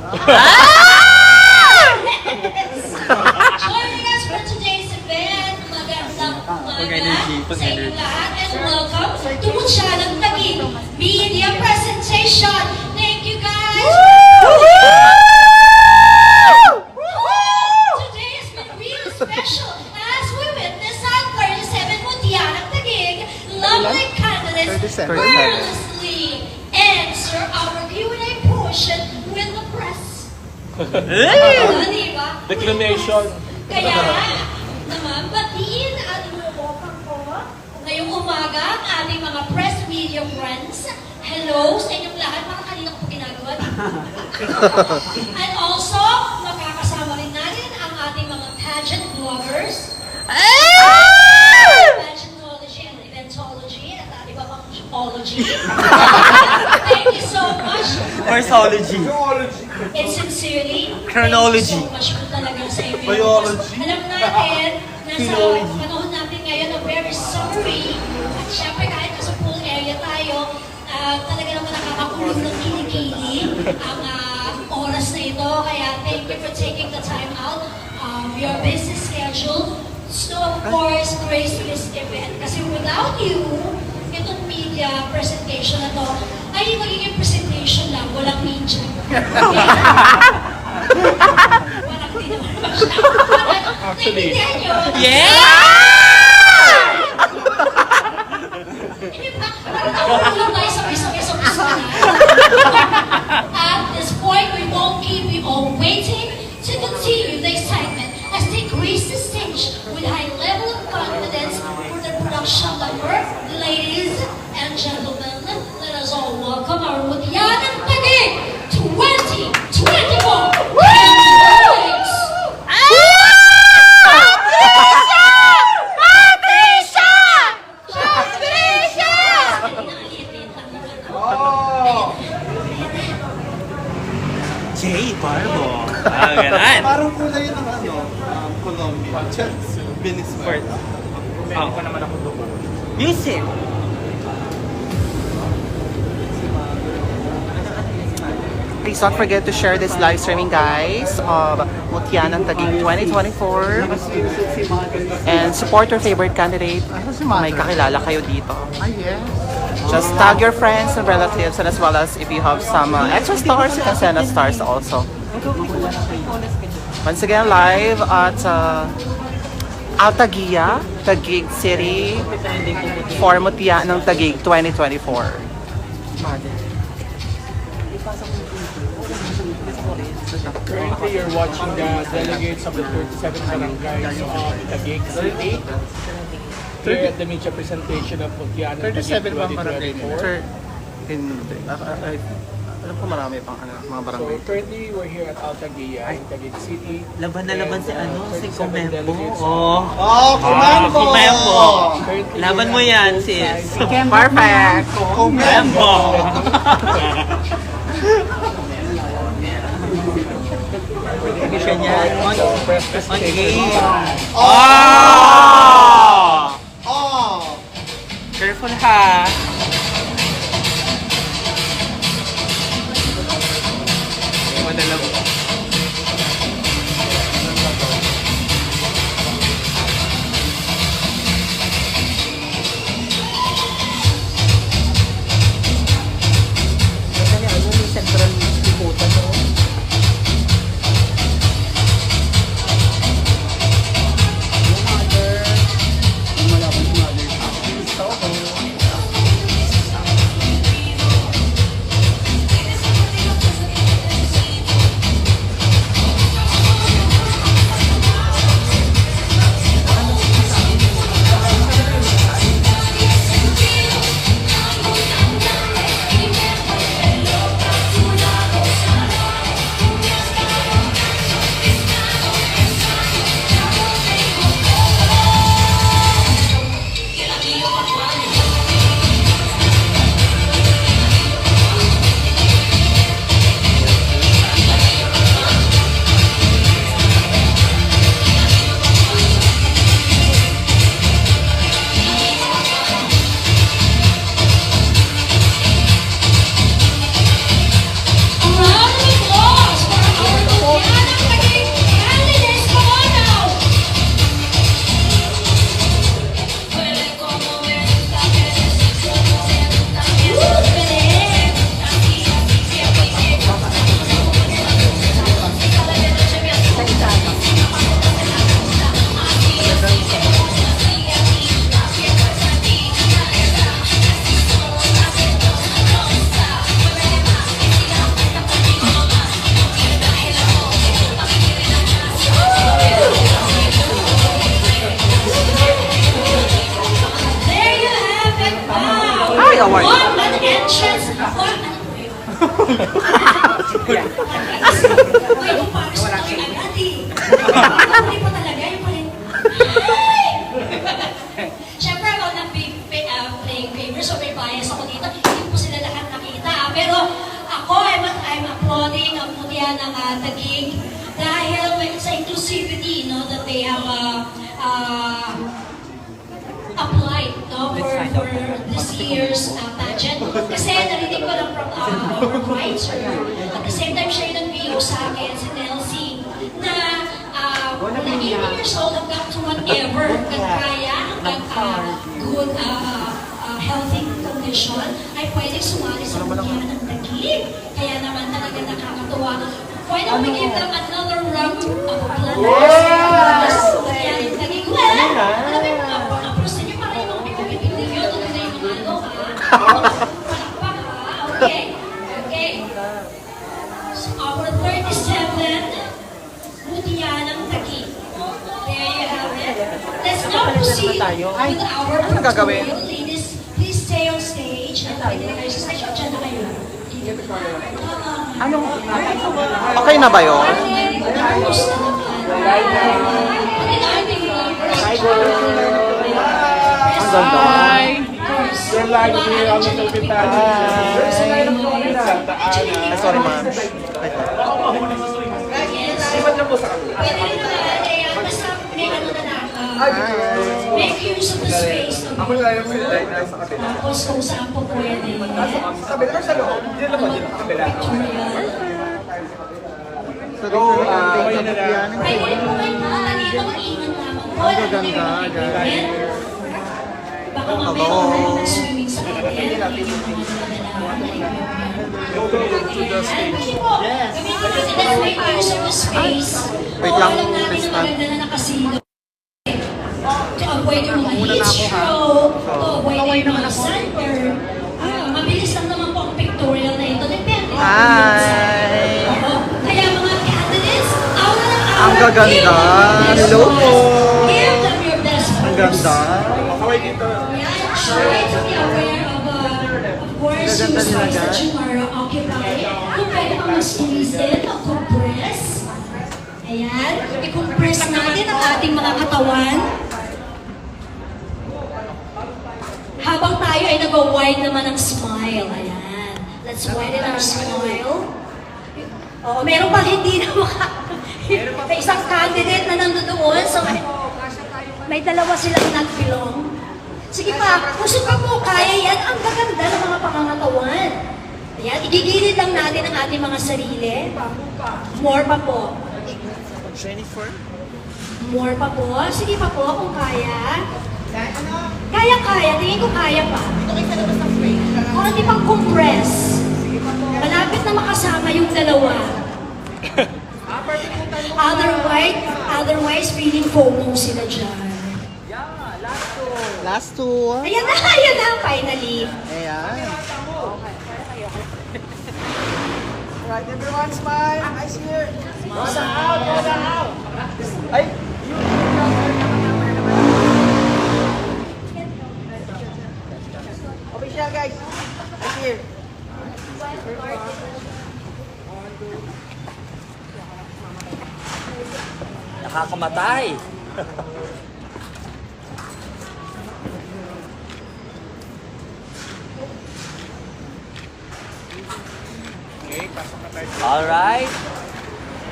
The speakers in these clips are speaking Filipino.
Joining us for today's event, magandang umaga sa inyo lahat and welcome to Mutyanang Taguig Media Presentation. Thank you guys! Today has been really special as we witness our 37 Mutyanang Taguig lovely candidates fearlessly answer our Q&A portion with the press. Diba? Declamation. Kaya naman, batiin at inuupan ko ngayong umaga ang ating mga press media friends. Hello sa inyong lahat, mga kanina ko po ginagawa. And also, makakasama rin natin ang ating mga pageant vloggers. Pageantology and eventology at iba pang ology. Thank you so much. Versology. And sincerely, Chronology. thank you so much po talaga sa inyo. Biology. Alam natin, nasa panahon natin ngayon na very summery. At syempre kahit nasa pool area tayo, talaga naman nakakakulong ng kilikili ang oras na ito. Kaya thank you for taking the time out of your busy schedule. So of course, grace this event. Kasi without you, itong media presentation na to ay magiging presentation lang, walang media. Walang din naman masyadong. Actually. Naintindihan nyo? Hindi ba? Parang tayo sabay-sabay sa usapan. At this point, we won't keep you all waiting to continue the excitement as they grace the stage with high level of confidence for the production number. Ladies and gentlemen, let us all welcome our Mutyanang Taguig 2024 candidates! Jay Barbo. Ganun. Parang kulay ng Colombia. Venezuela. Meron pa naman ako doon. Music. Please don't forget to share this live streaming, guys, of Mutyanang Taguig 2024. And support your favorite candidate. May kakilala kayo dito. Just tag your friends and relatives, and as well as if you have some extra stars, you can send us stars also. Once again, live at Altagia, Taguig City, for Mutyanang Taguig 2024. Currently, you're watching the delegates of the 37 barangays of Taguig City. Here at the media presentation of Mutyanang Taguig 2024. Hindi. Alam ko marami pang mga So barangay. currently, we're here at Altagia in Taguig City. Laban na laban si ano, si 37 Comembo. delegates. Oh, Kumembo! Comembo. Currently, Laban mo yan, sis. Perfect! Comembo. Siya niya. press On presentation. game. Oh! Careful ha. Madala mo. Central Dakota, no? pamilya ng Taguig dahil sa inclusivity no, that they have applied no, for this year's pageant. Kasi narinig ko lang from our writer, at the same time siya yung nag-video sa akin, si Nelsie, na 18 years old hanggang to whatever, hanggang kaya, hanggang good healthy condition, ay pwedeng sumali sa Mutya ng Taguig. Kaya naman talaga nakakatuwa. Why don't we give them another round of applause? Mutya ng Taguig. Well, alam mo yung mga approach ninyo, para yung mga pipipili nyo, tuloy na yung mga ano, palakpak ha? Okay. Okay. So, our 37 Mutya ng Taguig. There you have it. Let's now proceed with our gagawin? pictorial. Ladies, please stay on stage. And pwede na kayo sa stage. O, dyan na kayo. Ano? Okay na ba yun? Kumusta naman? Pwede na kayo Ang ganda. We're live here on Little Kitana. Santa Ana. Sorry, ma'am. Yes. Pwede rin naman. Kaya basta may ano na lang. Make use of the space. Tapos kung saan po pwede. Pwede rin po kayo pumunta dito. Mag-ingat lamang po. Baka mamaya kung tayo mag-swimming sa atin. Yes. Let's make use of the space. Wait lang, Alam namin please, na ma'am. maganda na nakasilo. To avoid yung mga heat stroke, to avoid yung mga sunburn. Mabilis lang naman po ang pictorial na ito. Depende. Hi! Kaya mga candidates, aura ng aura. Ang gaganda. Hello po. Give them your best. Ang ganda. Yeah, try to be aware of course, yung space that you are occupying. Kung pwede kang mag-squeeze in o compress. Ayan, i-compress natin ang ating mga katawan. Habang tayo ay nag-wide naman ng smile. Ayan, let's widen our smile. Oo, meron pang hindi na may isang candidate na nandoon. So, may dalawa silang not belong. Sige pa, puso pa po, kaya yan. Ang gaganda ng mga pangangatawan. Ayan, igigilid lang natin ang ating mga sarili. More pa po. Jennifer? More pa po. Sige pa po, kung kaya. Kaya. Tingin ko kaya pa. Konti pang compress. Malapit na makasama yung dalawa. Otherwise, feeling FOMO sila dyan. Last two. Ayan na, finally. Ayan. Alright, everyone, smile. Eyes here. Rosa out. Ay! Official, guys. Eyes here. Nakakamatay. Okay, pasok na tayo. Alright.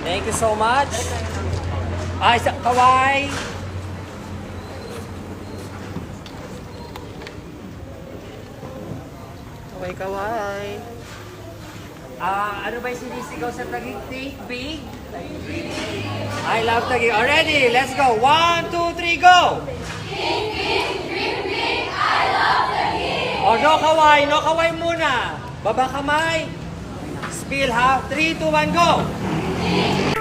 Thank you so much. Ay, kaway. Kaway. Ano ba yung sinisigaw sa Taguig? Think big. I love Taguig. Already, let's go. 1, 2, 3, go! Think big, dream big, I love Taguig. Oh, no kaway muna. Baba kamay. Spill ha. 3, 2, 1, go! Think